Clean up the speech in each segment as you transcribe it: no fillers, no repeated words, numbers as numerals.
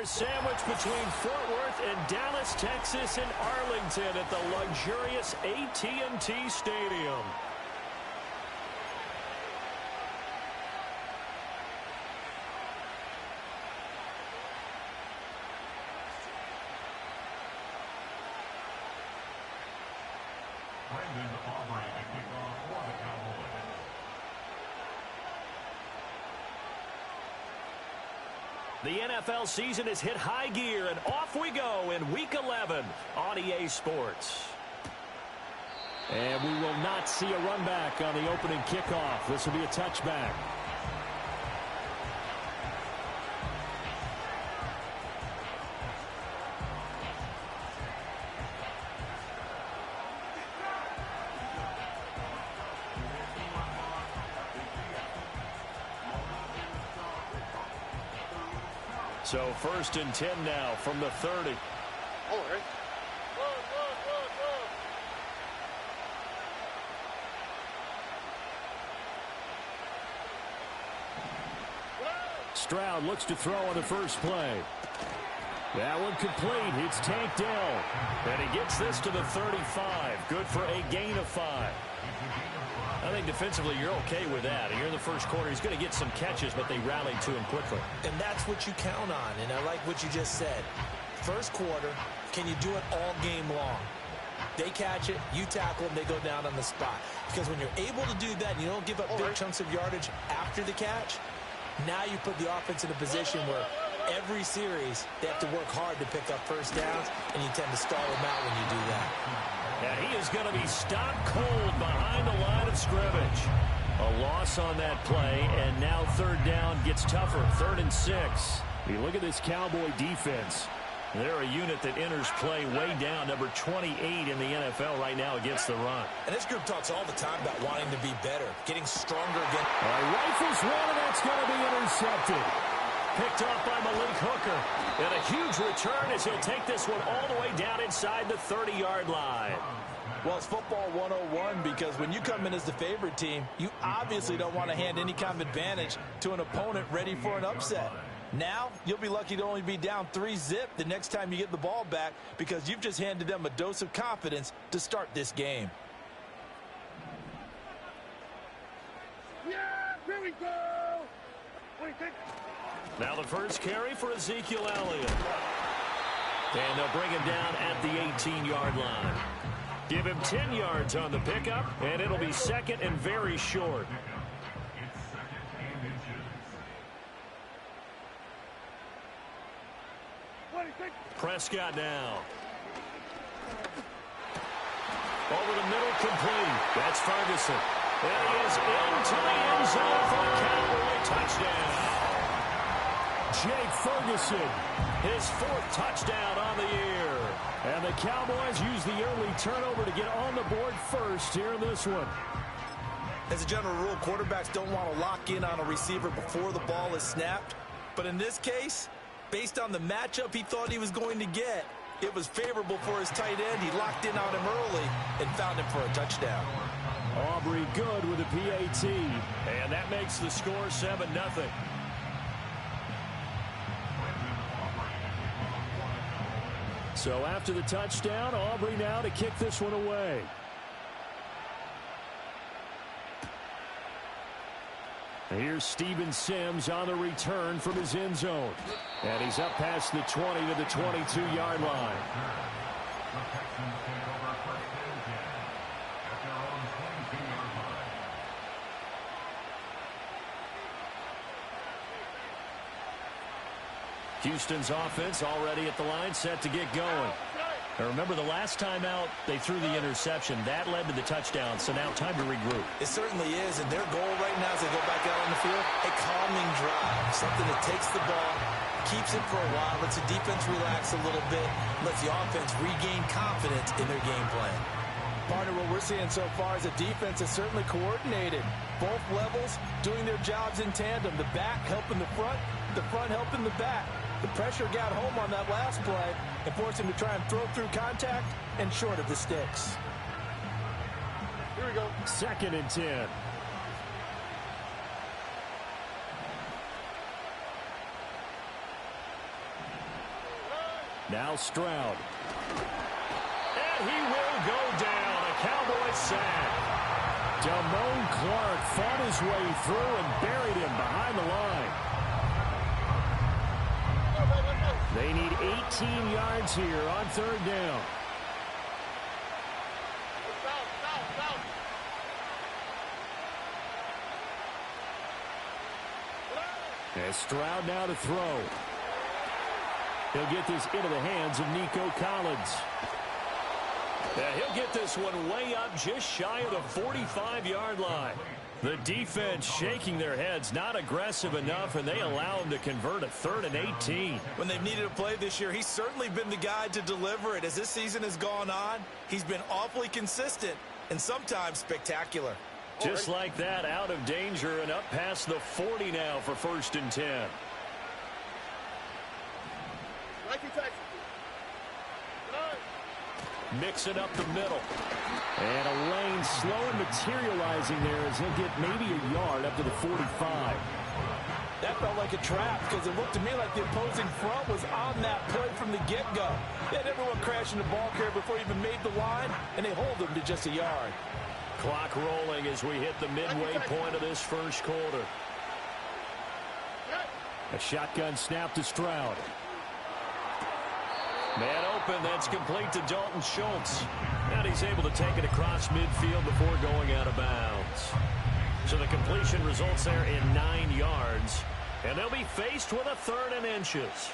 sandwich between Fort Worth and Dallas, Texas, and Arlington at the luxurious AT&T Stadium. The NFL season has hit high gear, and off we go in Week 11 on EA Sports. And we will not see a run back on the opening kickoff. This will be a touchback. So 1st and 10 now from the 30. All right. Stroud looks to throw on the first play. That one complete. It's tanked down. And he gets this to the 35. Good for a gain of 5. I think defensively you're okay with that. You're in the first quarter. He's going to get some catches, but they rallied to him quickly. And that's what you count on. And I like what you just said. First quarter, can you do it all game long? They catch it, you tackle them, they go down on the spot. Because when you're able to do that and you don't give up big chunks of yardage after the catch, now you put the offense in a position where every series they have to work hard to pick up first downs, and you tend to stall them out when you do that. And he is going to be stopped cold behind the line of scrimmage. A loss on that play, and now 3rd down gets tougher. 3rd and 6. You look at this Cowboy defense. They're a unit that enters play way down, number 28 in the NFL right now against the run. And this group talks all the time about wanting to be better, getting stronger again. Rifles one, and that's going to be intercepted. Picked off by Malik Hooker. And a huge return as he'll take this one all the way down inside the 30-yard line. Well, it's football 101 because when you come in as the favorite team, you obviously don't want to hand any kind of advantage to an opponent ready for an upset. Now, you'll be lucky to only be down 3-zip the next time you get the ball back because you've just handed them a dose of confidence to start this game. Yeah, here we go. Now the first carry for Ezekiel Elliott. And they'll bring him down at the 18-yard line. Give him 10 yards on the pickup, and it'll be 2nd and very short. Prescott now. Over the middle, complete. That's Ferguson. And he is into the end zone for a Cowboy touchdown. Jake Ferguson, his 4th touchdown on the year. And the Cowboys use the early turnover to get on the board first here in this one. As a general rule, quarterbacks don't want to lock in on a receiver before the ball is snapped. But in this case, based on the matchup he thought he was going to get, it was favorable for his tight end. He locked in on him early and found him for a touchdown. Aubrey good with a PAT. And that makes the score 7-0. So after the touchdown, Aubrey now to kick this one away. Here's Steven Sims on the return from his end zone. And he's up past the 20 to the 22-yard line. Houston's offense already at the line, set to get going. Now remember, the last time out, they threw the interception. That led to the touchdown, so now time to regroup. It certainly is, and their goal right now as they go back out on the field, a calming drive, something that takes the ball, keeps it for a while, lets the defense relax a little bit, lets the offense regain confidence in their game plan. Partner, what we're seeing so far is a defense is certainly coordinated. Both levels doing their jobs in tandem. The back helping the front helping the back. The pressure got home on that last play and forced him to try and throw through contact and short of the sticks. Here we go. 2nd and 10. Now Stroud. And he will go down. A Cowboy sack. Damone Clark fought his way through and buried him behind the line. They need 18 yards here on third down. And Stroud now to throw. He'll get this into the hands of Nico Collins. Yeah, he'll get this one way up just shy of the 45-yard line. The defense shaking their heads, not aggressive enough, and they allow him to convert a 3rd and 18. When they've needed a play this year, he's certainly been the guy to deliver it. As this season has gone on, he's been awfully consistent and sometimes spectacular. Just like that, out of danger and up past the 40 now for 1st and 10. Mixing up the middle. And a lane slow and materializing there as he'll get maybe a yard up to the 45. That felt like a trap because it looked to me like the opposing front was on that play from the get-go. They had everyone crashing the ball carrier before he even made the line, and they hold him to just a yard. Clock rolling as we hit the midway point of this first quarter. A shotgun snap to Stroud. Man open, that's complete to Dalton Schultz. And he's able to take it across midfield before going out of bounds. So the completion results there in 9 yards. And they'll be faced with a 3rd and inches.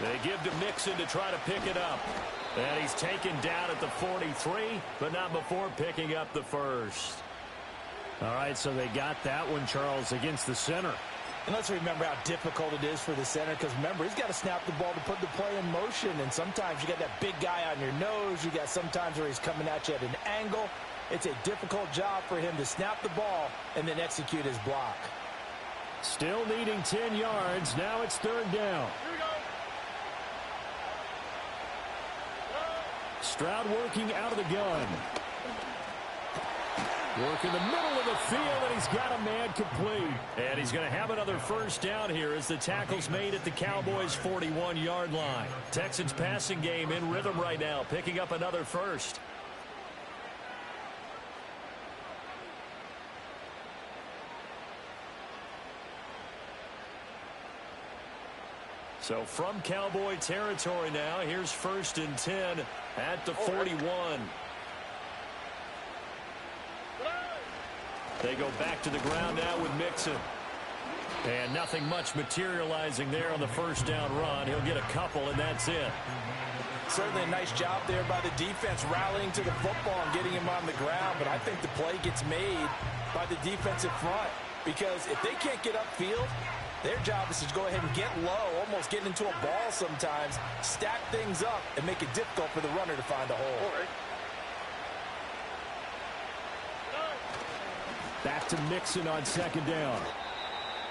They give to Mixon to try to pick it up. And he's taken down at the 43, but not before picking up the first. All right, so they got that one, Charles, against the center. And let's remember how difficult it is for the center, because remember, he's got to snap the ball to put the play in motion, and sometimes you got that big guy on your nose. You got sometimes where he's coming at you at an angle. It's a difficult job for him to snap the ball and then execute his block. Still needing 10 yards. Now it's 3rd down. Stroud working out of the gun. Work in the middle of the field, and he's got a man complete. And he's going to have another first down here as the tackle's made at the Cowboys' 41-yard line. Texans passing game in rhythm right now, picking up another first. So from Cowboy territory now, here's 1st and 10 at the 41. They go back to the ground now with Mixon. And nothing much materializing there on the first down run. He'll get a couple, and that's it. Certainly a nice job there by the defense rallying to the football and getting him on the ground. But I think the play gets made by the defensive front, because if they can't get upfield, their job is to go ahead and get low, almost get into a ball sometimes, stack things up, and make it difficult for the runner to find a hole. Back to Mixon on 2nd down.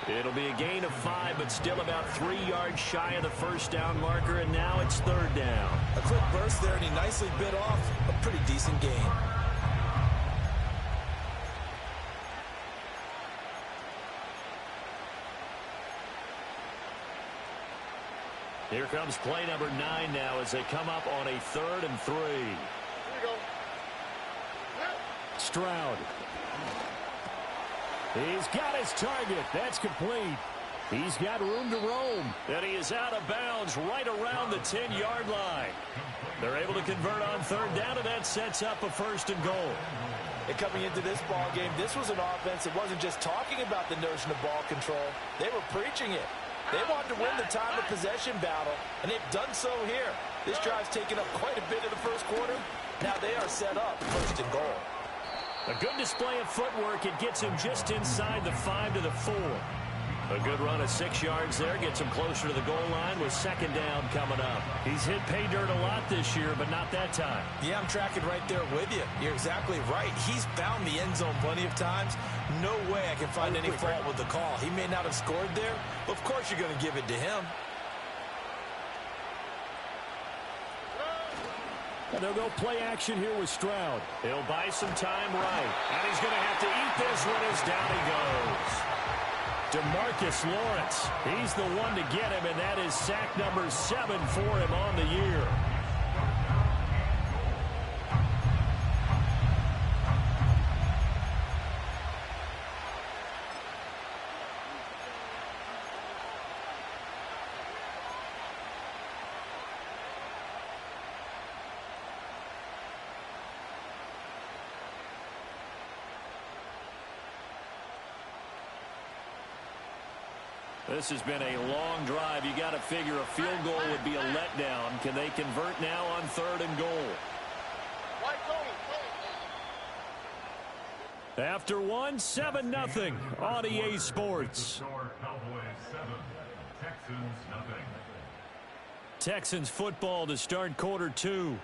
It'll be a gain of 5, but still about 3 yards shy of the first down marker, and now it's 3rd down. A quick burst there, and he nicely bit off a pretty decent gain. Here comes play number 9 now as they come up on a 3rd and 3. Here we go. Stroud. He's got his target. That's complete. He's got room to roam. And he is out of bounds right around the 10-yard line. They're able to convert on 3rd down, and that sets up a 1st and goal. And coming into this ball game, this was an offense that wasn't just talking about the notion of ball control. They were preaching it. They wanted to win the time of possession battle, and they've done so here. This drive's taken up quite a bit of the first quarter. Now they are set up 1st and goal. A good display of footwork. It gets him just inside the 5 to the 4. A good run of 6 yards there. Gets him closer to the goal line with 2nd down coming up. He's hit pay dirt a lot this year, but not that time. Yeah, I'm tracking right there with you. You're exactly right. He's found the end zone plenty of times. No way I can find any fault with the call. He may not have scored there, but of course you're going to give it to him. And they'll go play action here with Stroud. He'll buy some time right. And he's going to have to eat this one as down he goes. DeMarcus Lawrence, he's the one to get him, and that is sack number 7 for him on the year. This has been a long drive. You got to figure a field goal would be a letdown. Can they convert now on 3rd and goal? After 1, 7-0 on EA Sports. Texans football to start quarter 2,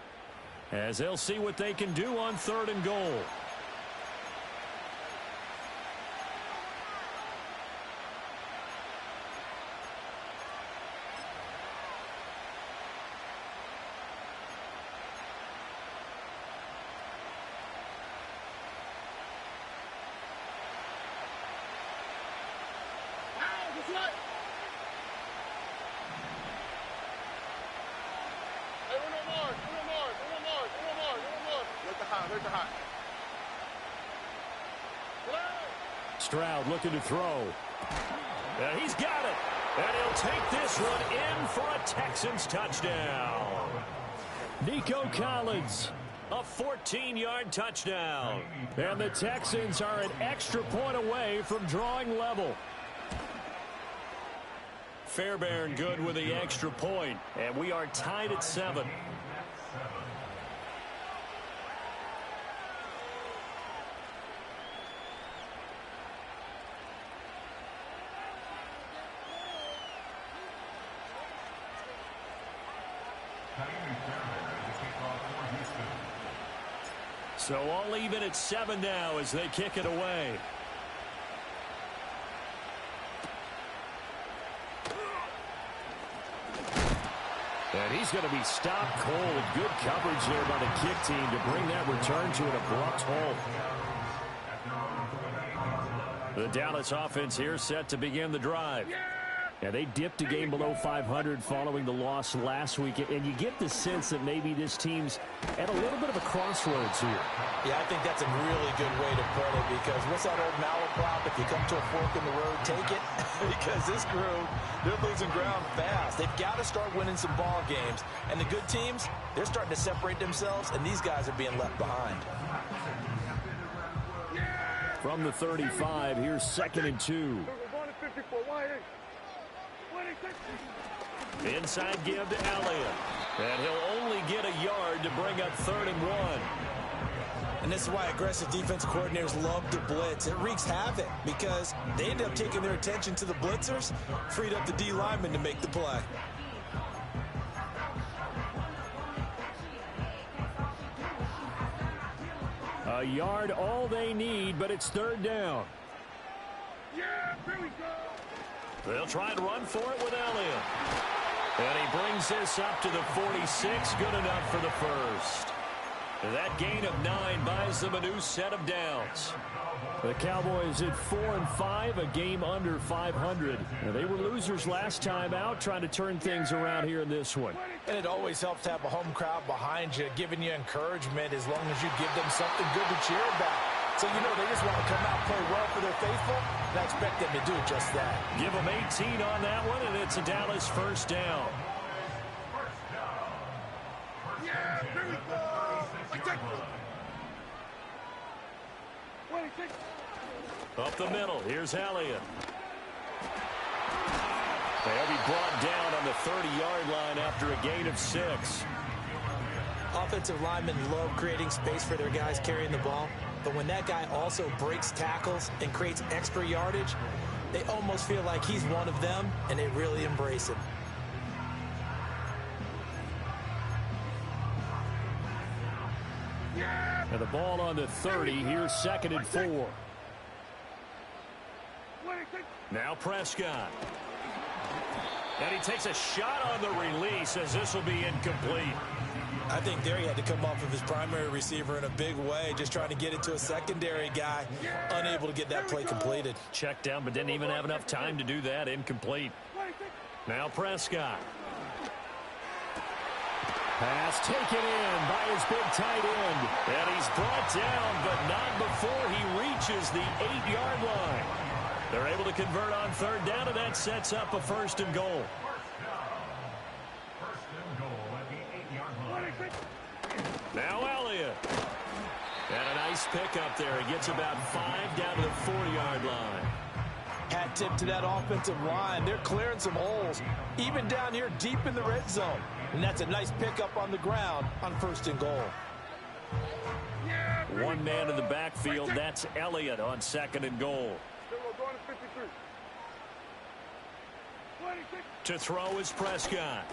as they'll see what they can do on 3rd and goal. Stroud looking to throw. And he's got it. And he'll take this one in for a Texans touchdown. Nico Collins, a 14-yard touchdown. And the Texans are an extra point away from drawing level. Fairbairn good with the extra point. And we are tied at 7. So all even at 7 now as they kick it away. And he's going to be stopped cold. Good coverage there by the kick team to bring that return to an abrupt halt. The Dallas offense here set to begin the drive. And they dipped a game below 500 following the loss last week. And you get the sense that maybe this team's at a little bit of a crossroads here. Yeah, I think that's a really good way to put it, because what's that old malaprop? If you come to a fork in the road, take it. Because this crew, they're losing ground fast. They've got to start winning some ball games. And the good teams, they're starting to separate themselves, and these guys are being left behind. From the 35, here's 2nd and 2. Inside give to Elliott. And he'll only get a yard to bring up 3rd and 1. And this is why aggressive defense coordinators love to blitz. It wreaks havoc because they end up taking their attention to the blitzers, freed up the D lineman to make the play. A yard all they need, but it's 3rd down. Yeah, here we go. They'll try and run for it with Elliott. And he brings this up to the 46. Good enough for the first. That gain of 9 buys them a new set of downs. The Cowboys at 4-5, a game under 500. And they were losers last time out, trying to turn things around here in this one. And it always helps to have a home crowd behind you, giving you encouragement as long as you give them something good to cheer about. So, you know, they just want to come out and play well for their faithful, and I expect them to do just that. Give them 18 on that one, and it's a Dallas first down. Yeah, here we go. Up the middle, here's Elliott. They'll be brought down on the 30-yard line after a gain of 6. Offensive linemen love creating space for their guys carrying the ball, but when that guy also breaks tackles and creates extra yardage, they almost feel like he's one of them, and they really embrace him. And the ball on the 30. Here's 2nd and 4. Now Prescott. And he takes a shot on the release as this will be incomplete. I think there he had to come off of his primary receiver in a big way, just trying to get it to a secondary guy, unable to get that play completed. Checked down, but didn't even have enough time to do that. Incomplete. Now Prescott. Pass taken in by his big tight end. And he's brought down, but not before he reaches the 8-yard line. They're able to convert on third down, and that sets up a 1st and goal. Now Elliott. And a nice pickup there. He gets about 5 down to the 4-yard line. Hat tip to that offensive line. They're clearing some holes, even down here deep in the red zone. And that's a nice pickup on the ground on 1st and goal. One man in the backfield. That's Elliott on 2nd and goal. To throw is Prescott.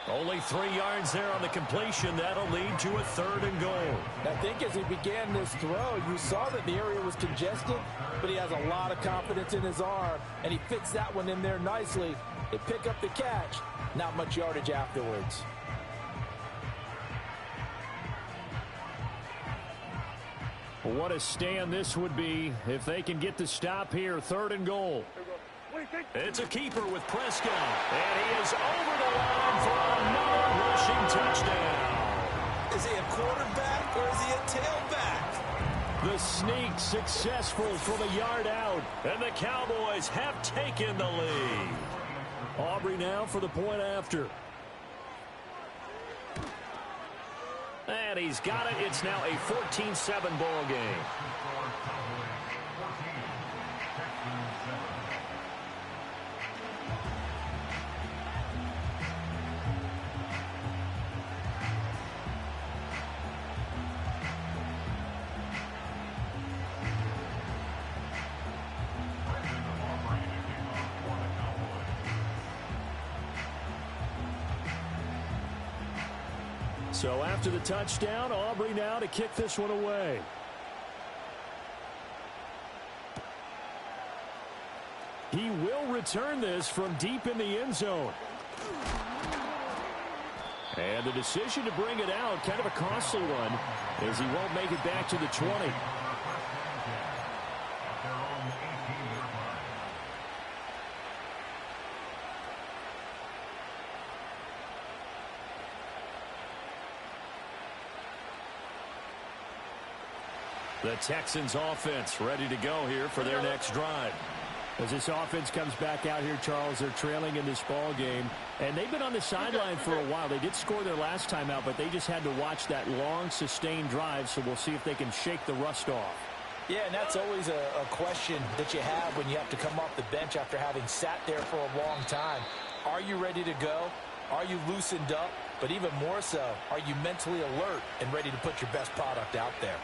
Only 3 yards there on the completion. That'll lead to a 3rd and goal. I think as he began this throw, you saw that the area was congested, but he has a lot of confidence in his arm, and he fits that one in there nicely. They pick up the catch. Not much yardage afterwards. What a stand this would be if they can get the stop here. 3rd and goal. It's a keeper with Prescott. And he is over the line for another rushing touchdown. Is he a quarterback or is he a tailback? The sneak successful from a yard out. And the Cowboys have taken the lead. Aubrey now for the point after. And he's got it. It's now a 14-7 ball game. So after the touchdown, Aubrey now to kick this one away. He will return this from deep in the end zone. And the decision to bring it out, kind of a costly one, as he won't make it back to the 20. The Texans offense ready to go here for their next drive. As this offense comes back out here, Charles, they're trailing in this ball game. And they've been on the sideline for a while. They did score their last time out, but they just had to watch that long, sustained drive. So we'll see if they can shake the rust off. Yeah, and that's always a question that you have when you have to come off the bench after having sat there for a long time. Are you ready to go? Are you loosened up? But even more so, are you mentally alert and ready to put your best product out there?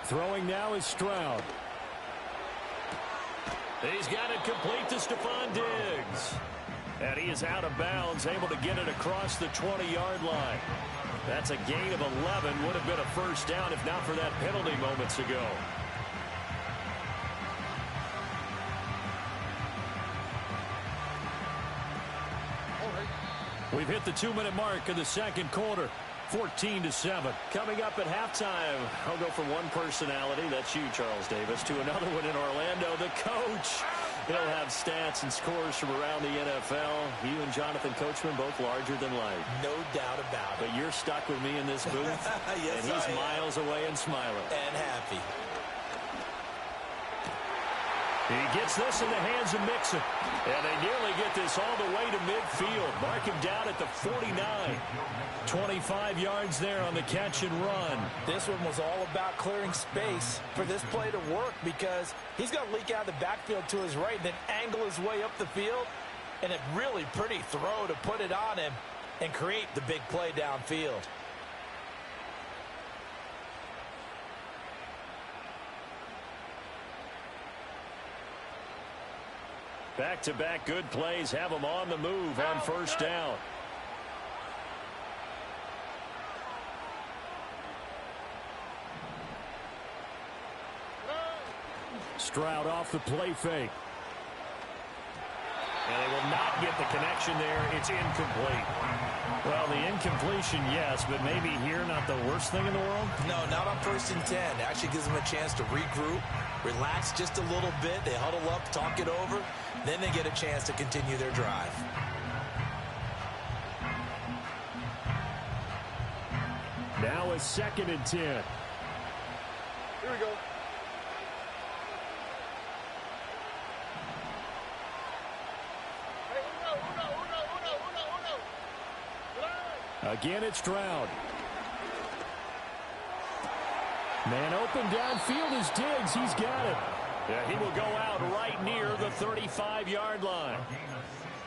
Throwing now is Stroud. He's got it complete to Stephon Diggs. And he is out of bounds, able to get it across the 20-yard line. That's a gain of 11. Would have been a first down if not for that penalty moments ago. We've hit the 2-minute mark of the second quarter. 14-7. Coming up at halftime, I'll go from one personality, that's you, Charles Davis, to another one in Orlando, the coach. He'll have stats and scores from around the NFL. You and Jonathan Coachman both larger than life. No doubt about it. But you're stuck with me in this booth, yes, and he's miles away and smiling. And happy. He gets this in the hands of Mixon. And they nearly get this all the way to midfield. Mark him down at the 49. 25 yards there on the catch and run. This one was all about clearing space for this play to work because he's going to leak out of the backfield to his right and then angle his way up the field. And a really pretty throw to put it on him. and create the big play downfield. Back-to-back good plays have them on the move on first down. Stroud off the play fake. And they will not get the connection there. It's incomplete. Well, the incompletion, yes, but maybe here not the worst thing in the world? No, not on 1st and 10. It actually gives them a chance to regroup, relax just a little bit. They huddle up, talk it over. Then they get a chance to continue their drive. Now a 2nd and 10. Here we go. Again, it's Stroud. Man open downfield is Diggs. He's got it. Yeah, he will go out right near the 35-yard line.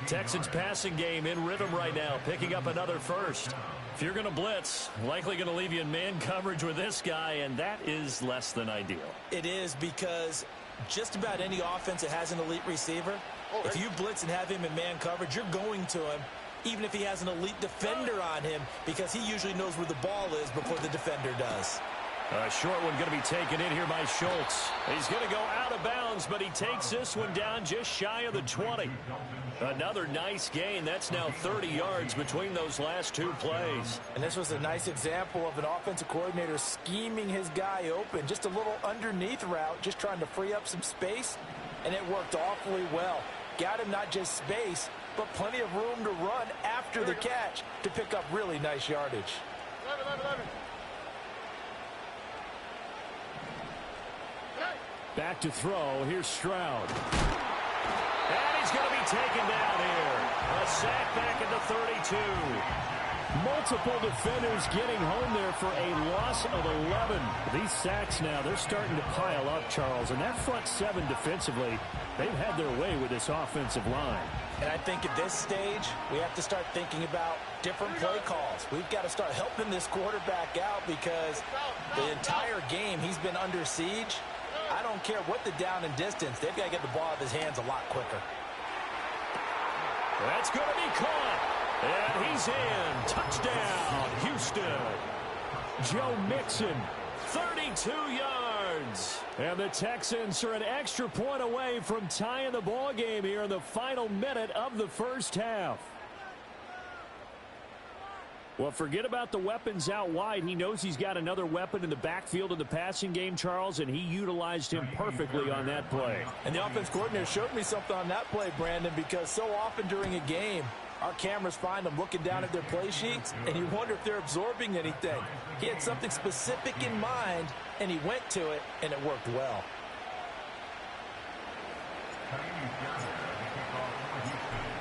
Texans passing game in rhythm right now, picking up another first. If you're going to blitz, likely going to leave you in man coverage with this guy, and that is less than ideal. It is, because just about any offense that has an elite receiver, if you blitz and have him in man coverage, you're going to him, even if he has an elite defender on him, because he usually knows where the ball is before the defender does. A short one going to be taken in here by Schultz. He's going to go out of bounds, but he takes this one down just shy of the 20. Another nice gain. That's now 30 yards between those last two plays. And this was a nice example of an offensive coordinator scheming his guy open. Just a little underneath route, just trying to free up some space, and it worked awfully well. Got him not just space, but plenty of room to run after the catch to pick up really nice yardage. 11. Back to throw. Here's Stroud. And he's going to be taken down here. A sack back at the 32. Multiple defenders getting home there for a loss of 11. These sacks now, they're starting to pile up, Charles. And that front seven defensively, they've had their way with this offensive line. And I think at this stage, we have to start thinking about different play calls. We've got to start helping this quarterback out, because the entire game he's been under siege. I don't care what the down and distance. They've got to get the ball out of his hands a lot quicker. That's going to be caught. And he's in. Touchdown, Houston. Joe Mixon, 32 yards. And the Texans are an extra point away from tying the ball game here in the final minute of the first half. Well, forget about the weapons out wide. He knows he's got another weapon in the backfield of the passing game, Charles, and he utilized him perfectly on that play. And the offense coordinator showed me something on that play, Brandon, because so often during a game, our cameras find them looking down at their play sheets, and you wonder if they're absorbing anything. He had something specific in mind, and he went to it, and it worked well.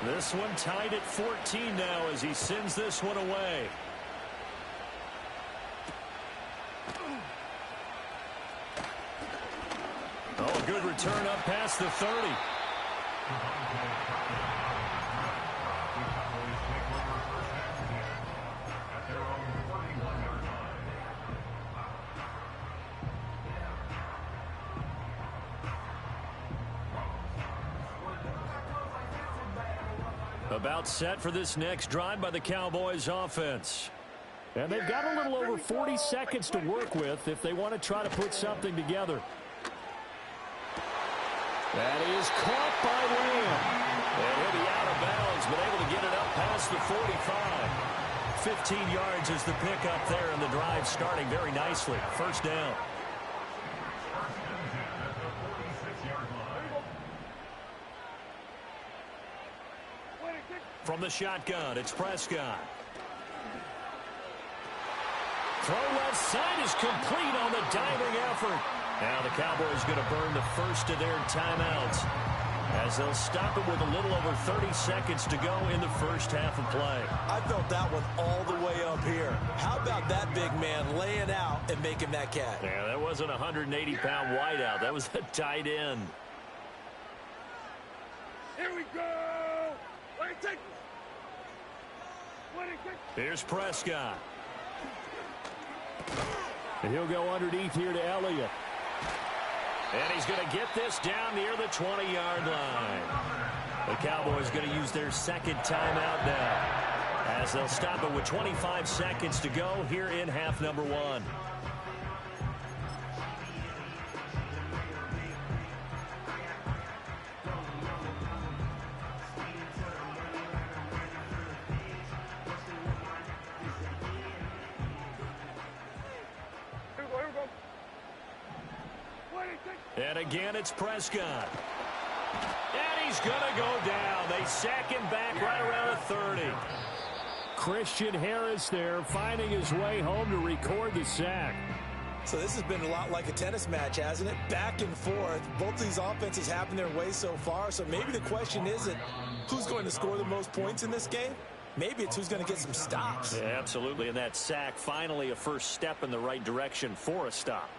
This one tied at 14 now as he sends this one away. Oh, a good return up past the 30. About set for this next drive by the Cowboys offense. And they've got a little over 40 seconds to work with if they want to try to put something together. That is caught by Lamb. And he'll be out of bounds, but able to get it up past the 45. 15 yards is the pickup there, and the drive starting very nicely. First down. From the shotgun, it's Prescott. Throw left side is complete on the diving effort. Now the Cowboys going to burn the first of their timeouts as they'll stop it with a little over 30 seconds to go in the first half of play. I felt that one all the way up here. How about that big man laying out and making that catch? Yeah, that wasn't a 180-pound wideout. That was a tight end. Here we go. Wait, take Here's Prescott. And he'll go underneath here to Elliott. And he's going to get this down near the 20-yard line. The Cowboys going to use their second timeout now, as they'll stop it with 25 seconds to go here in half number one. And again, it's Prescott. And he's going to go down. They sack him back right around the 30. Christian Harris there finding his way home to record the sack. So this has been a lot like a tennis match, hasn't it? Back and forth. Both these offenses having their way so far. So maybe the question isn't who's going to score the most points in this game. Maybe it's who's going to get some stops. Yeah, absolutely. And that sack, finally a first step in the right direction for a stop.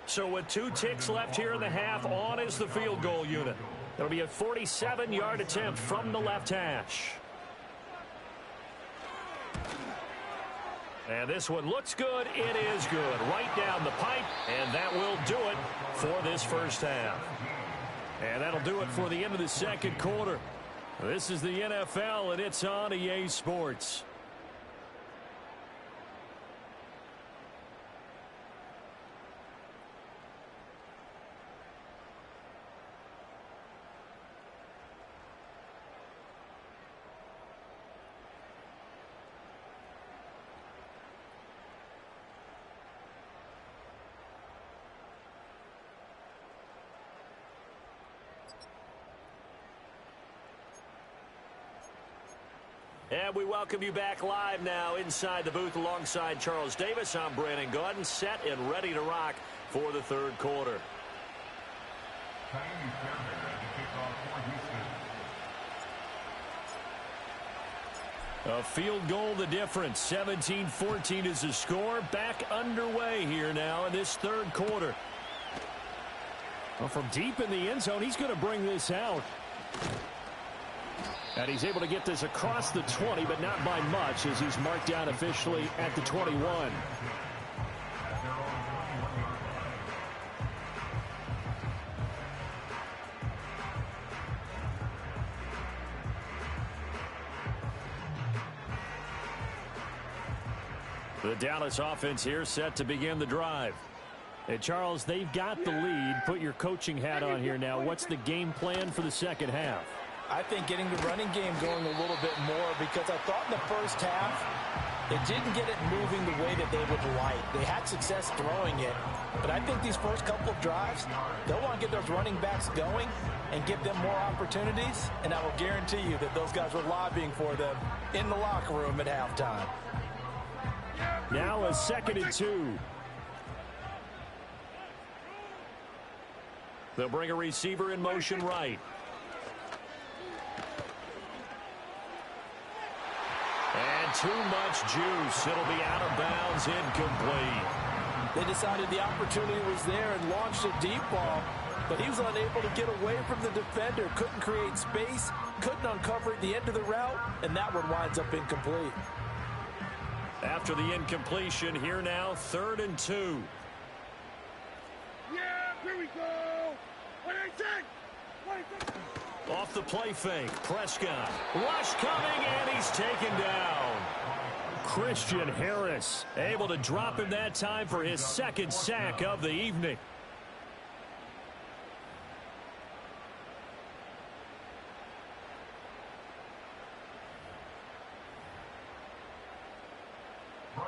So with 2 ticks left here in the half, on is the field goal unit. It'll be a 47-yard attempt from the left hash. And this one looks good. It is good. Right down the pipe, and that will do it for this first half. And that'll do it for the end of the second quarter. This is the NFL, and it's on EA Sports. And we welcome you back live now inside the booth alongside Charles Davis. I'm Brandon Gaudin, set and ready to rock for the third quarter. A field goal the difference. 17-14 is the score. Back underway here now in this third quarter. Well, from deep in the end zone, he's going to bring this out. And he's able to get this across the 20, but not by much, as he's marked down officially at the 21. The Dallas offense here set to begin the drive. And Charles, they've got the lead. Put your coaching hat on here now. What's the game plan for the second half? I think getting the running game going a little bit more, because I thought in the first half they didn't get it moving the way that they would like. They had success throwing it, but I think these first couple of drives, they'll want to get those running backs going and give them more opportunities, and I will guarantee you that those guys were lobbying for them in the locker room at halftime. Now a 2nd and 2. They'll bring a receiver in motion right. And too much juice. It'll be out of bounds, incomplete. They decided the opportunity was there and launched a deep ball, but he was unable to get away from the defender. Couldn't create space, couldn't uncover at the end of the route, and that one winds up incomplete. After the incompletion, here now, 3rd and 2. Yeah, here we go. What do you think? Off the play fake, Prescott. Rush coming, and he's taken down. Christian Harris able to drop him that time for his 2nd sack of the evening.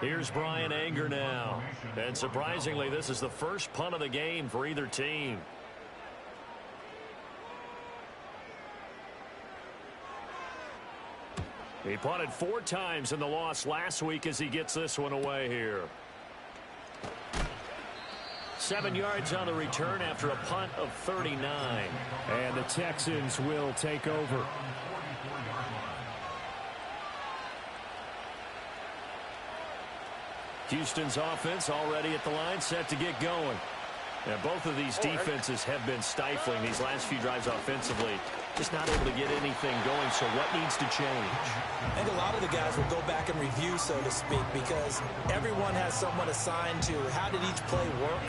Here's Brian Anger now. And surprisingly, this is the first punt of the game for either team. He punted 4 times in the loss last week as he gets this one away here. 7 yards on the return after a punt of 39. And the Texans will take over. Houston's offense already at the line, set to get going. Now, both of these defenses have been stifling these last few drives offensively. Just not able to get anything going, so what needs to change? I think a lot of the guys will go back and review, so to speak, because everyone has someone assigned to how did each play work.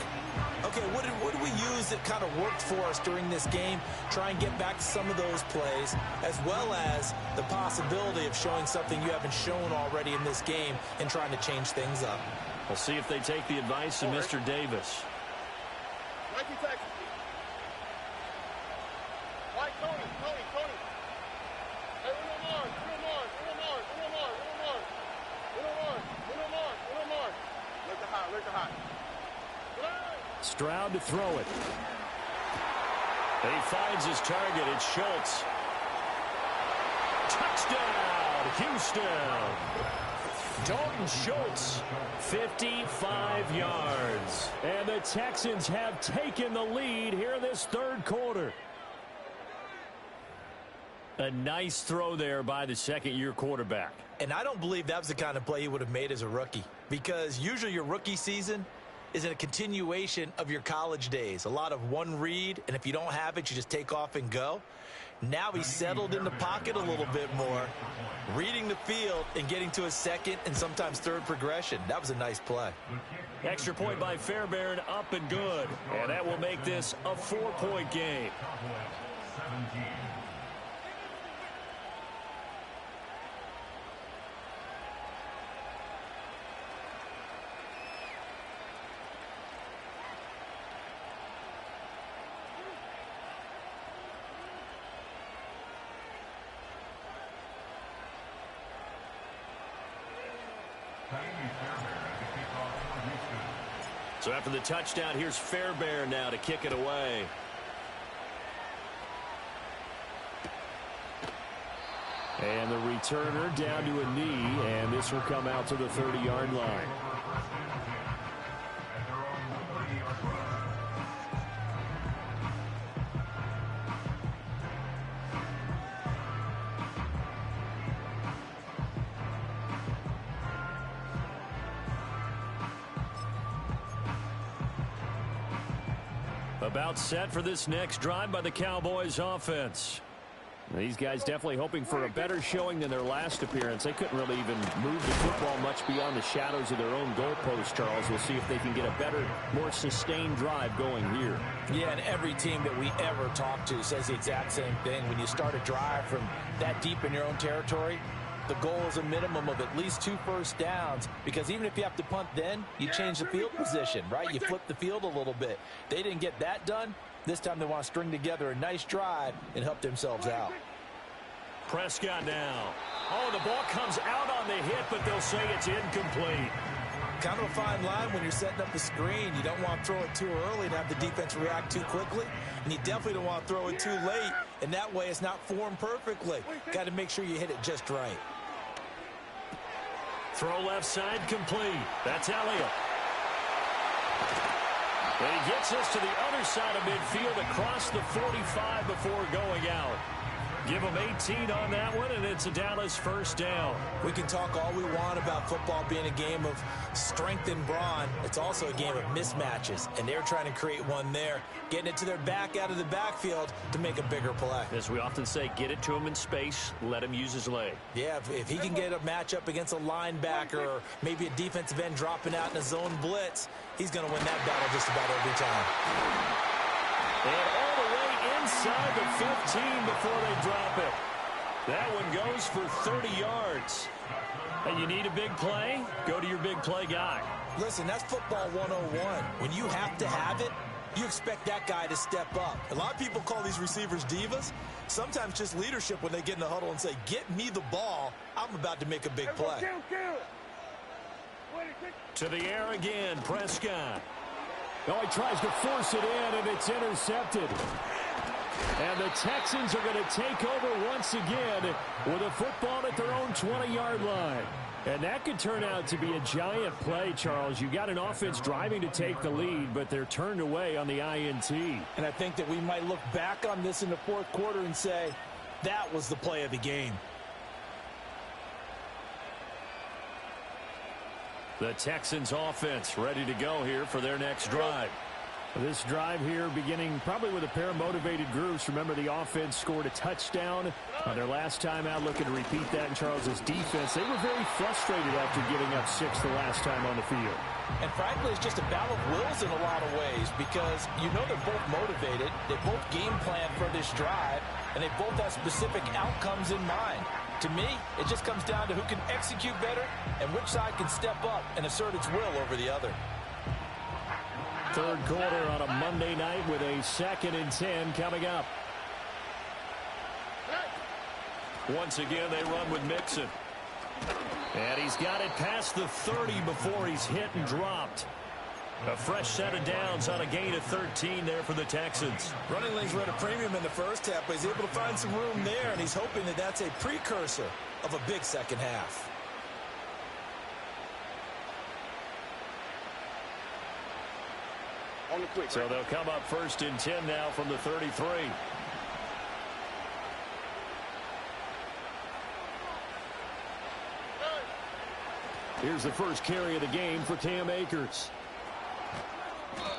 Okay, what did we use that kind of worked for us during this game? Try and get back to some of those plays, as well as the possibility of showing something you haven't shown already in this game and trying to change things up. We'll see if they take the advice of Mr. Davis. Mikey Texas. Mike, Tony. Hey, Uno Mars. Look the hot. Stroud to throw it. He finds his target. It's Schultz. Touchdown, Houston. Dalton Schultz, 55 yards. And the Texans have taken the lead here in this third quarter. A nice throw there by the second-year quarterback. And I don't believe that was the kind of play he would have made as a rookie, because usually your rookie season is a continuation of your college days. A lot of one read, and if you don't have it, you just take off and go. Now he's settled in the pocket a little bit more, reading the field and getting to a second and sometimes third progression. That was a nice play. Extra point by Fairbairn, up and good. And that will make this a 4-point game. So after the touchdown, here's Fairbairn now to kick it away. And the returner down to a knee, and this will come out to the 30-yard line. About set for this next drive by the Cowboys offense. These guys definitely hoping for a better showing than their last appearance. They couldn't really even move the football much beyond the shadows of their own goalpost, Charles. We'll see if they can get a better, more sustained drive going here. Yeah, and every team that we ever talk to says the exact same thing. When you start a drive from that deep in your own territory, the goal is a minimum of at least 2 first downs, because even if you have to punt then, you change the field position, right? You flip the field a little bit. They didn't get that done. This time they want to string together a nice drive and help themselves out. Prescott now. Oh, the ball comes out on the hit, but they'll say it's incomplete. Kind of a fine line when you're setting up the screen. You don't want to throw it too early and have the defense react too quickly. And you definitely don't want to throw it too late, and that way it's not formed perfectly. Got to make sure you hit it just right. Throw left side complete. That's Elliott. And he gets us to the other side of midfield across the 45 before going out. Give them 18 on that one, and it's a Dallas first down. We can talk all we want about football being a game of strength and brawn. It's also a game of mismatches, and they're trying to create one there, getting it to their back out of the backfield to make a bigger play. As we often say, get it to him in space, let him use his leg. Yeah, if he can get a matchup against a linebacker or maybe a defensive end dropping out in a zone blitz, he's going to win that battle just about every time. And all the way inside the 15 before they drop it. That one goes for 30 yards. And you need a big play? Go to your big play guy. Listen, that's football 101. When you have to have it, you expect that guy to step up. A lot of people call these receivers divas. Sometimes just leadership when they get in the huddle and say, get me the ball. I'm about to make a big play. To the air again, Prescott. Oh, he tries to force it in, and it's intercepted. And the Texans are going to take over once again with a football at their own 20-yard line. And that could turn out to be a giant play, Charles. You got an offense driving to take the lead, but they're turned away on the INT. And I think that we might look back on this in the fourth quarter and say, that was the play of the game. The Texans offense ready to go here for their next drive. This drive here beginning probably with a pair of motivated groups. Remember, the offense scored a touchdown on their last time out, looking to repeat that in Charles's defense. They were very frustrated after giving up 6 the last time on the field. And frankly, it's just a battle of wills in a lot of ways because you know they're both motivated. They both game plan for this drive, and they both have specific outcomes in mind. To me, it just comes down to who can execute better and which side can step up and assert its will over the other. Third quarter on a Monday night with a 2nd and 10 coming up. Once again, they run with Mixon. And he's got it past the 30 before he's hit and dropped. A fresh set of downs on a gain of 13 there for the Texans. Running lanes were at a premium in the first half, but he's able to find some room there, and he's hoping that that's a precursor of a big second half. So they'll come up 1st and 10 now from the 33. Here's the first carry of the game for Cam Akers.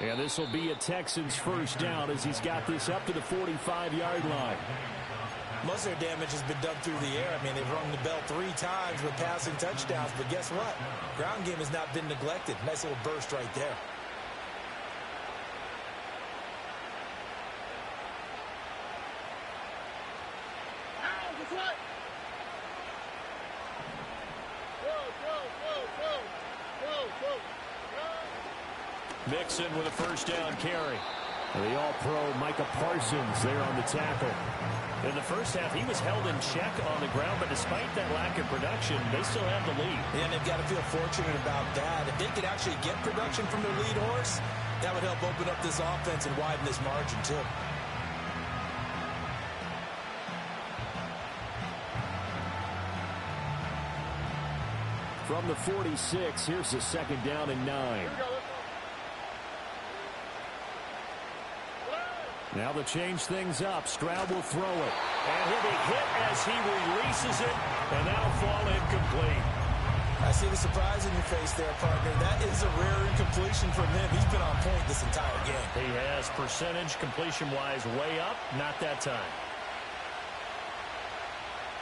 And this will be a Texans first down as he's got this up to the 45-yard line. Most of their damage has been done through the air. I mean, they've rung the bell 3 times with passing touchdowns, but guess what? Ground game has not been neglected. Nice little burst right there. Mixon with a first down carry. The all-pro Micah Parsons there on the tackle. In the first half, he was held in check on the ground, but despite that lack of production, they still have the lead. Yeah, and they've got to feel fortunate about that. If they could actually get production from their lead horse, that would help open up this offense and widen this margin, too. From the 46, here's the 2nd down and 9. Now to change things up, Stroud will throw it. And he'll be hit as he releases it, and that'll fall incomplete. I see the surprise in your face there, partner. That is a rare incompletion from him. He's been on point this entire game. He has percentage completion-wise way up, not that time.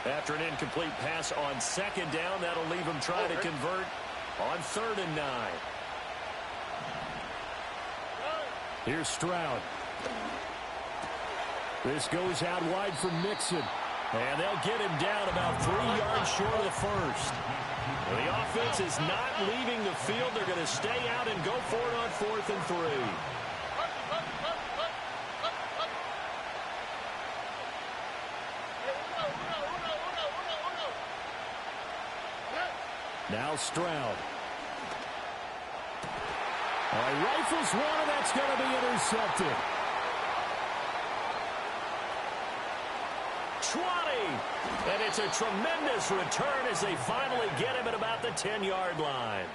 After an incomplete pass on 2nd down, that'll leave him trying to convert on 3rd and 9. Here's Stroud. This goes out wide for Mixon. And they'll get him down about 3 yards short of the first. The offense is not leaving the field. They're going to stay out and go for it on 4th and 3. Now Stroud. Rifles one, and that's going to be intercepted. 20. And it's a tremendous return as they finally get him at about the 10-yard line.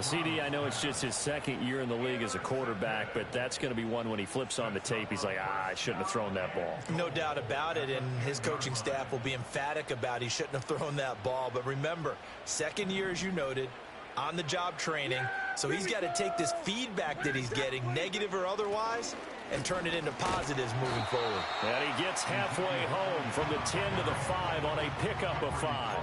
CD, I know it's just his 2nd year in the league as a quarterback, but that's going to be one when he flips on the tape. He's like, I shouldn't have thrown that ball. No doubt about it, and his coaching staff will be emphatic about he shouldn't have thrown that ball. But remember, 2nd year, as you noted, on-the-job training, so he's got to take this feedback that he's getting, negative or otherwise, and turn it into positives moving forward. And he gets halfway home from the 10 to the 5 on a pickup of 5.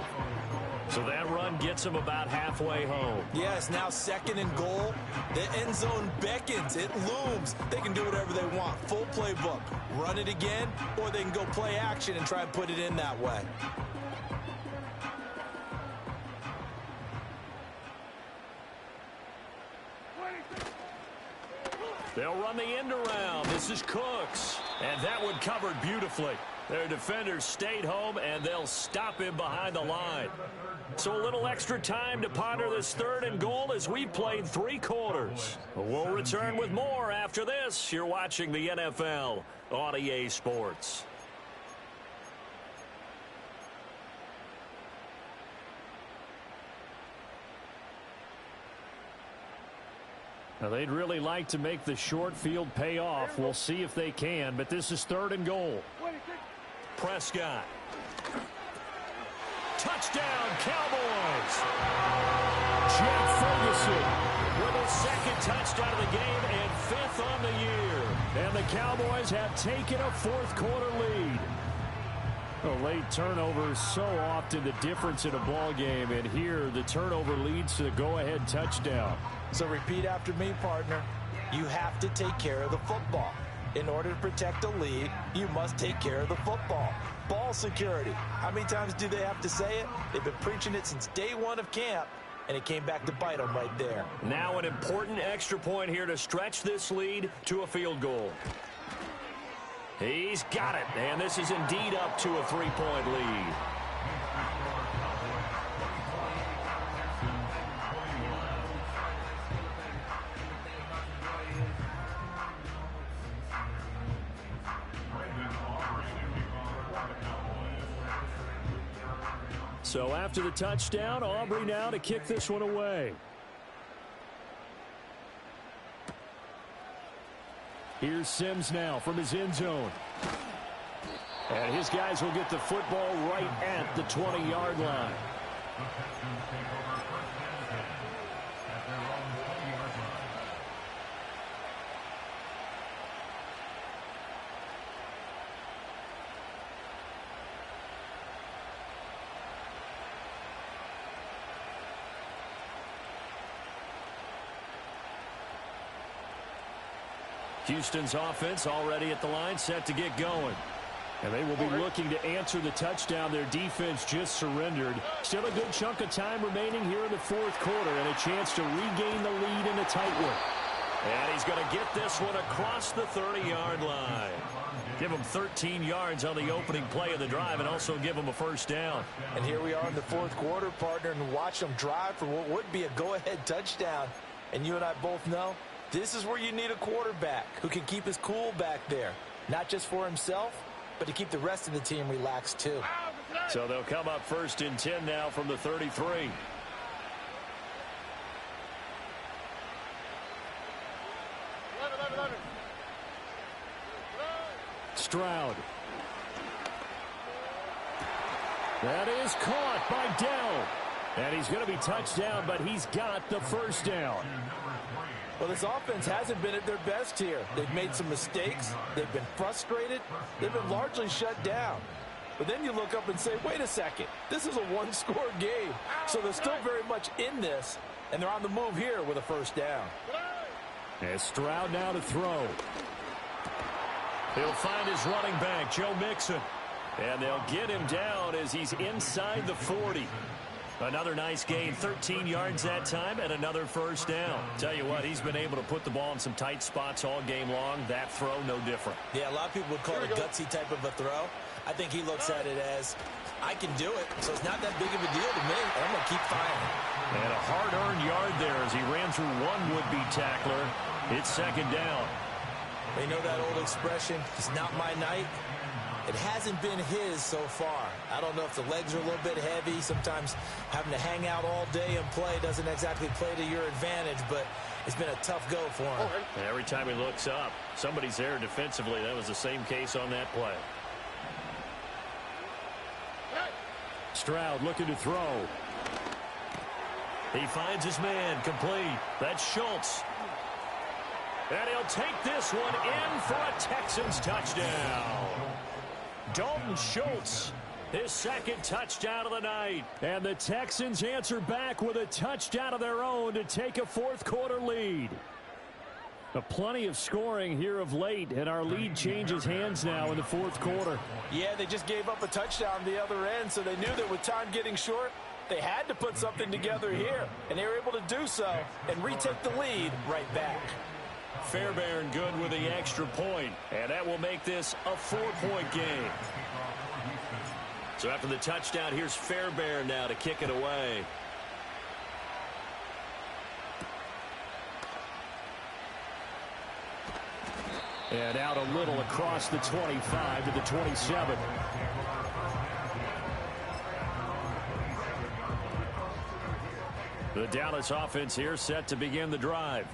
So that run gets him about halfway home. Yes, now 2nd and goal. The end zone beckons. It looms. They can do whatever they want. Full playbook. Run it again, or they can go play action and try and put it in that way. They'll run the end around. This is Cooks. And that one covered beautifully. Their defenders stayed home, and they'll stop him behind the line. So a little extra time to ponder this 3rd and goal as we've played 3 quarters. We'll return with more after this. You're watching the NFL on EA Sports. Now, they'd really like to make the short field pay off. We'll see if they can, but this is 3rd and goal. Prescott. Touchdown, Cowboys. Jake Ferguson with his second touchdown of the game and 5th on the year. And the Cowboys have taken a fourth-quarter lead. A late turnover so often the difference in a ball game, and here the turnover leads to the go-ahead touchdown. So repeat after me, partner. You have to take care of the football. In order to protect a lead, you must take care of the football. Ball security. How many times do they have to say it? They've been preaching it since day one of camp, and it came back to bite them right there. Now an important extra point here to stretch this lead to a field goal. He's got it, and this is indeed up to a 3-point lead. So after the touchdown, Aubrey now to kick this one away. Here's Sims now from his end zone. And his guys will get the football right at the 20-yard line. Houston's offense already at the line, set to get going. And they will be looking to answer the touchdown their defense just surrendered. Still a good chunk of time remaining here in the fourth quarter, and a chance to regain the lead in a tight one. And he's going to get this one across the 30-yard line. Give him 13 yards on the opening play of the drive and also give him a first down. And here we are in the fourth quarter, partner, and watch them drive for what would be a go-ahead touchdown. And you and I both know this is where you need a quarterback who can keep his cool back there. Not just for himself, but to keep the rest of the team relaxed too. So they'll come up 1st and 10 now from the 33. Stroud. That is caught by Dell. And he's going to be touched down, but he's got the first down. Well, this offense hasn't been at their best here. They've made some mistakes. They've been frustrated. They've been largely shut down. But then you look up and say, wait a second. This is a one-score game. So they're still very much in this, and they're on the move here with a first down. And Stroud now to throw. He'll find his running back, Joe Mixon. And they'll get him down as he's inside the 40. Another nice gain, 13 yards that time, and another first down. Tell you what, he's been able to put the ball in some tight spots all game long. That throw, no different. Yeah, a lot of people would call it a gutsy type of a throw. I think he looks at it as, I can do it, so it's not that big of a deal to me, and I'm going to keep firing. And a hard-earned yard there as he ran through one would-be tackler. It's second down. You know that old expression, it's not my night? It hasn't been his so far. I don't know if the legs are a little bit heavy. Sometimes having to hang out all day and play doesn't exactly play to your advantage, but it's been a tough go for him. And every time he looks up, somebody's there defensively. That was the same case on that play. Stroud looking to throw. He finds his man, complete. That's Schultz. And he'll take this one in for a Texans touchdown. Dalton Schultz, his second touchdown of the night. And the Texans answer back with a touchdown of their own to take a fourth-quarter lead. Plenty of scoring here of late, and our lead changes hands now in the fourth quarter. Yeah, they just gave up a touchdown the other end, so they knew that with time getting short, they had to put something together here, and they were able to do so and retake the lead right back. Fairbairn good with the extra point, and that will make this a 4-point game. So after the touchdown, here's Fairbairn now to kick it away. And out a little across the 25 to the 27. The Dallas offense here set to begin the drive.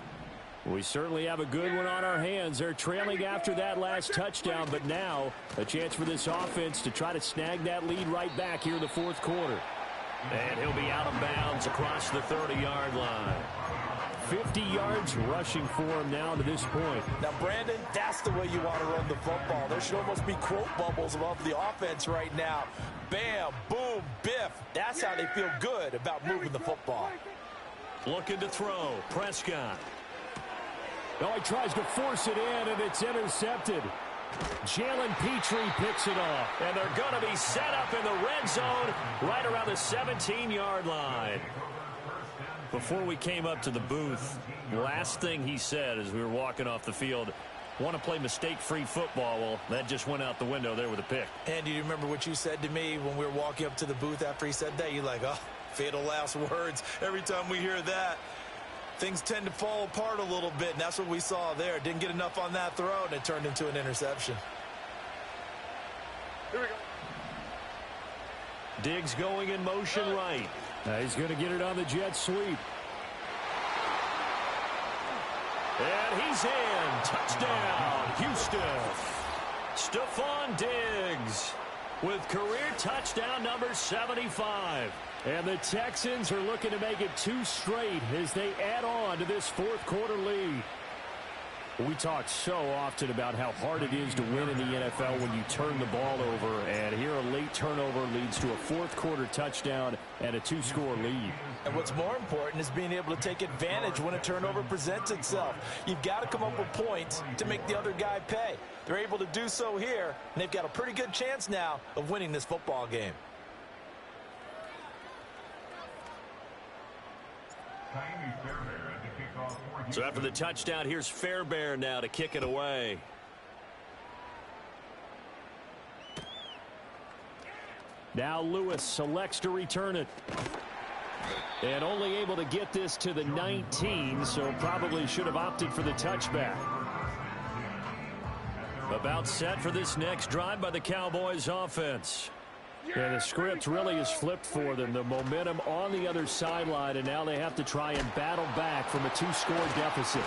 We certainly have a good one on our hands. They're trailing after that last touchdown, but now a chance for this offense to try to snag that lead right back here in the fourth quarter. And he'll be out of bounds across the 30-yard line. 50 yards rushing for him now to this point. Now, Brandon, that's the way you want to run the football. There should almost be quote bubbles above the offense right now. Bam, boom, biff. That's how they feel good about moving the football. Looking to throw. Prescott. Oh, he tries to force it in, and it's intercepted. Jalen Petrie picks it off. And they're going to be set up in the red zone right around the 17-yard line. Before we came up to the booth, last thing he said as we were walking off the field, want to play mistake-free football. Well, that just went out the window there with a pick. Andy, do you remember what you said to me when we were walking up to the booth after he said that? You're like, oh, fatal last words. Every time we hear that, things tend to fall apart a little bit, and that's what we saw there. Didn't get enough on that throw, and it turned into an interception. Here we go. Diggs going in motion right. He's going to get it on the jet sweep. And he's in. Touchdown, Houston. Stephon Diggs with career touchdown number 75. And the Texans are looking to make it 2 straight as they add on to this fourth quarter lead. We talk so often about how hard it is to win in the NFL when you turn the ball over. And here a late turnover leads to a fourth quarter touchdown and a 2-score lead. And what's more important is being able to take advantage when a turnover presents itself. You've got to come up with points to make the other guy pay. They're able to do so here, and they've got a pretty good chance now of winning this football game. So after the touchdown, here's Fairbairn now to kick it away. Now Lewis selects to return it. And only able to get this to the 19, so probably should have opted for the touchback. About set for this next drive by the Cowboys offense. Yeah, the script really is flipped for them. The momentum on the other sideline, and now they have to try and battle back from a 2-score deficit.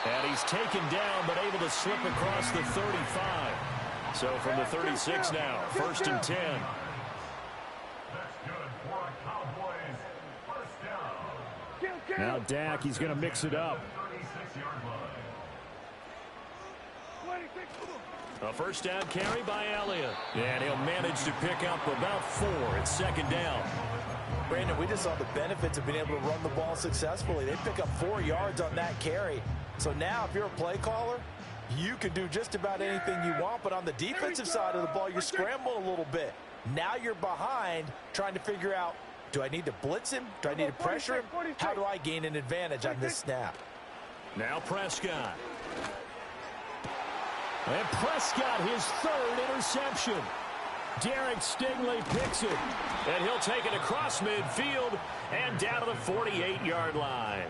And he's taken down, but able to slip across the 35. So from the 36 now, 1st and 10. Now Dak, he's going to mix it up. A first down carry by Elliott. And he'll manage to pick up about 4 at 2nd down. Brandon, we just saw the benefits of being able to run the ball successfully. They pick up 4 yards on that carry. So now if you're a play caller, you can do just about anything you want. But on the defensive side of the ball, you scramble a little bit. Now you're behind trying to figure out, do I need to blitz him? Do I need to pressure him? How do I gain an advantage on this snap? Now Prescott. And Prescott, his 3rd interception. Derek Stingley picks it. And he'll take it across midfield and down to the 48-yard line.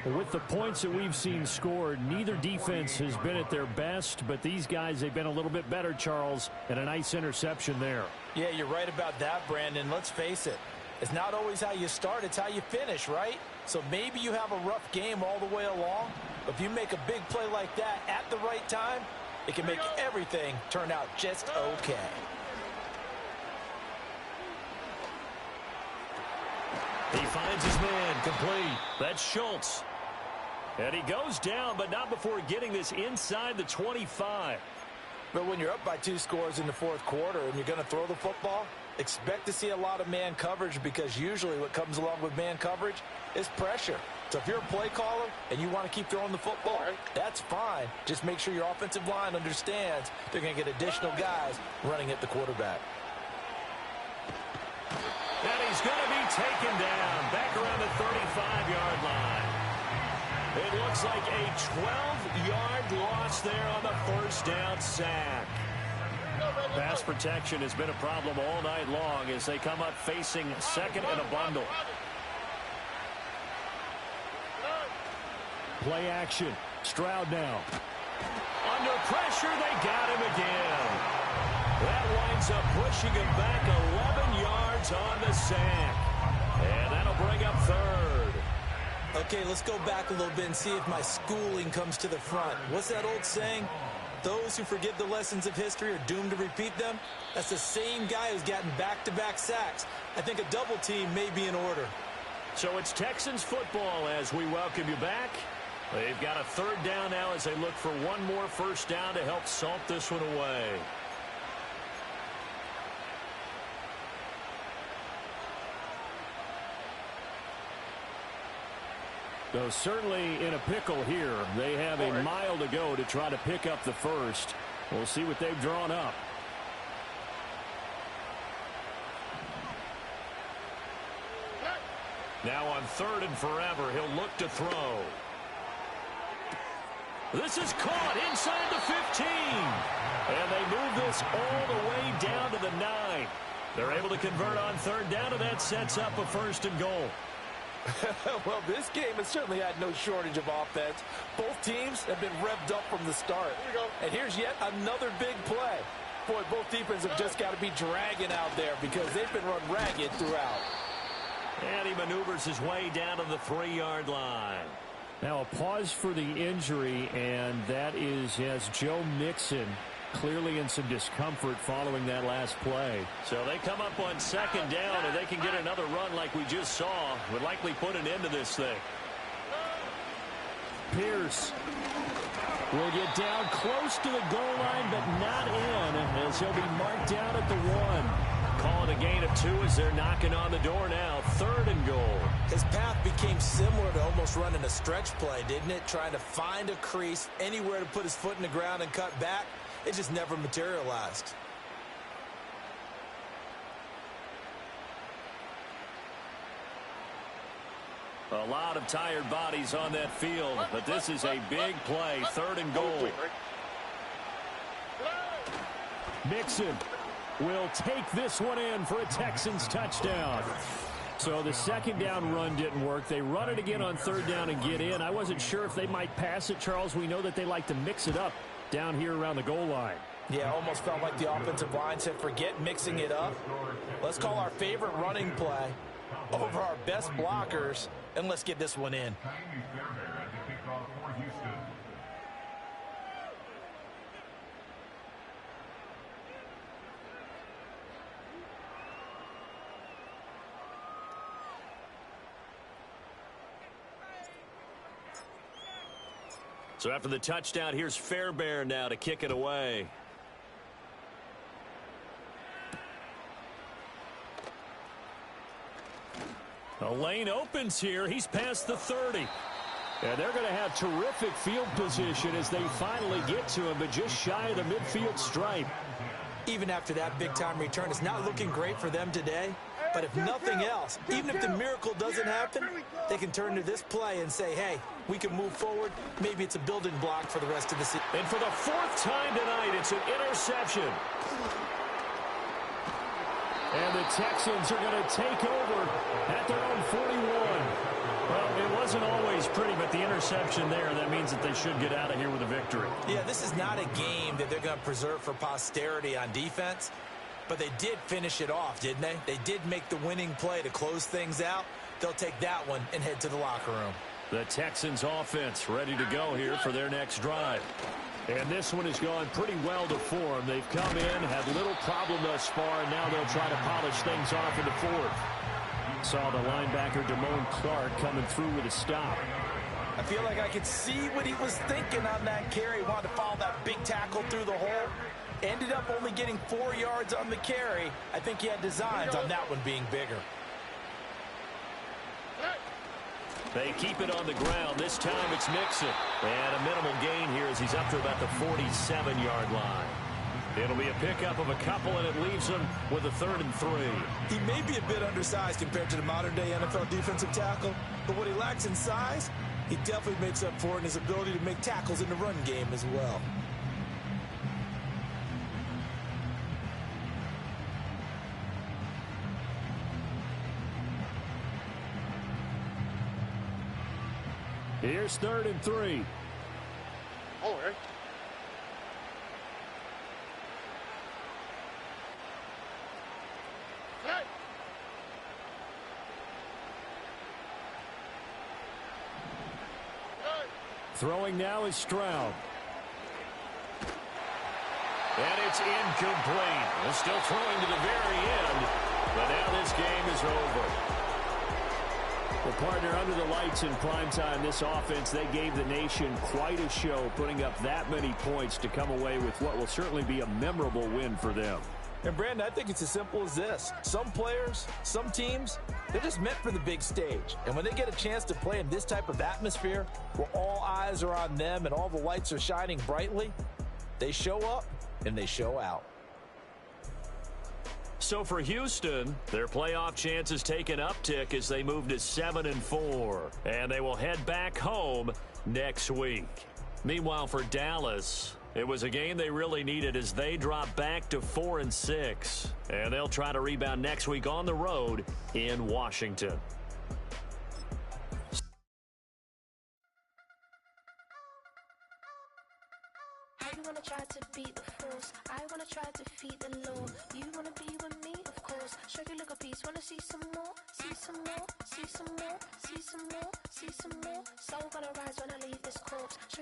With the points that we've seen scored, neither defense has been at their best, but these guys, they've been a little bit better, Charles, and a nice interception there. Yeah, you're right about that, Brandon. Let's face it. It's not always how you start, it's how you finish, right? So maybe you have a rough game all the way along, but if you make a big play like that at the right time, it can make everything turn out just okay. He finds his man complete. That's Schultz. And he goes down, but not before getting this inside the 25. But when you're up by 2 scores in the fourth quarter and you're going to throw the football, expect to see a lot of man coverage, because usually what comes along with man coverage is pressure. So if you're a play caller and you want to keep throwing the football, that's fine. Just make sure your offensive line understands they're going to get additional guys running at the quarterback. And he's going to be taken down back around the 35-yard line. It looks like a 12-yard loss there on the first down sack. Pass protection has been a problem all night long as they come up facing 2nd and a bundle. Play action. Stroud now. Under pressure, they got him again. That winds up pushing him back 11 yards on the sack. And that'll bring up 3rd. Okay, let's go back a little bit and see if my schooling comes to the front. What's that old saying? those who forget the lessons of history are doomed to repeat them, that's the same guy who's gotten back-to-back sacks. I think a double team may be in order. So it's Texans football as we welcome you back. They've got a third down now as they look for one more first down to help salt this one away. So certainly in a pickle here. They have a mile to go to try to pick up the first. We'll see what they've drawn up. Now on third and forever, he'll look to throw. This is caught inside the 15. And they move this all the way down to the 9. They're able to convert on third down, and that sets up a first and goal. Well, this game has certainly had no shortage of offense. Both teams have been revved up from the start. And here's yet another big play. Boy, both defenses have just got to be dragging out there because they've been run ragged throughout. And he maneuvers his way down to the 3-yard line. Now a pause for the injury, and that is as Joe Mixon clearly in some discomfort following that last play. So they come up on second down, and they can get another run like we just saw. Would likely put an end to this thing. Pierce will get down close to the goal line, but not in, as he'll be marked down at the 1. Calling a gain of 2 as they're knocking on the door now. Third and goal. His path became similar to almost running a stretch play, didn't it? Trying to find a crease, anywhere to put his foot in the ground and cut back. It just never materialized. A lot of tired bodies on that field, but this is a big play. Third and goal. Mixon will take this one in for a Texans touchdown. So the second down run didn't work. They run it again on third down and get in. I wasn't sure if they might pass it, Charles. We know that they like to mix it up down here around the goal line. Yeah, almost felt like the offensive line said, forget mixing it up. Let's call our favorite running play over our best blockers, and let's get this one in. So after the touchdown, here's Fairbairn now to kick it away. The lane opens here. He's past the 30. And they're going to have terrific field position as they finally get to him, but just shy of the midfield stripe. Even after that big-time return, it's not looking great for them today. But if nothing else, even if the miracle doesn't happen, they can turn to this play and say, hey, we can move forward. Maybe it's a building block for the rest of the season. And for the 4th time tonight, it's an interception. And the Texans are going to take over at their own 41. Well, it wasn't always pretty, but the interception there, that means that they should get out of here with a victory. Yeah, this is not a game that they're going to preserve for posterity on defense. But they did finish it off, didn't they? They did make the winning play to close things out. They'll take that one and head to the locker room. The Texans offense ready to go here for their next drive. And this one has gone pretty well to form. They've come in, had little problem thus far, and now they'll try to polish things off in the 4th. Saw the linebacker Damone Clark coming through with a stop. I feel like I could see what he was thinking on that carry. He wanted to follow that big tackle through the hole. Ended up only getting 4 yards on the carry. I think he had designs on that one being bigger. They keep it on the ground. This time it's Mixon. And a minimal gain here as he's up to about the 47-yard line. It'll be a pickup of a couple, and it leaves him with a 3rd and 3. He may be a bit undersized compared to the modern-day NFL defensive tackle, but what he lacks in size, he definitely makes up for in his ability to make tackles in the run game as well. Here's 3rd and 3. Oh, right. Throwing now is Stroud. And it's incomplete. They're still throwing to the very end, but now this game is over. Well, partner, under the lights in primetime, this offense, they gave the nation quite a show, putting up that many points to come away with what will certainly be a memorable win for them. And, Brandon, I think it's as simple as this. Some players, some teams, they're just meant for the big stage. And when they get a chance to play in this type of atmosphere where all eyes are on them and all the lights are shining brightly, they show up and they show out. So for Houston, their playoff chances take an uptick as they move to 7-4. And they will head back home next week. Meanwhile, for Dallas, it was a game they really needed as they drop back to 4-6. And they'll try to rebound next week on the road in Washington. I wanna try to beat the force. I wanna try to defeat the law. You wanna be with me, of course. Show you look a piece. Wanna see some more? See some more? See some more? See some more? See some more? Soul gonna rise when I leave this corpse. Show you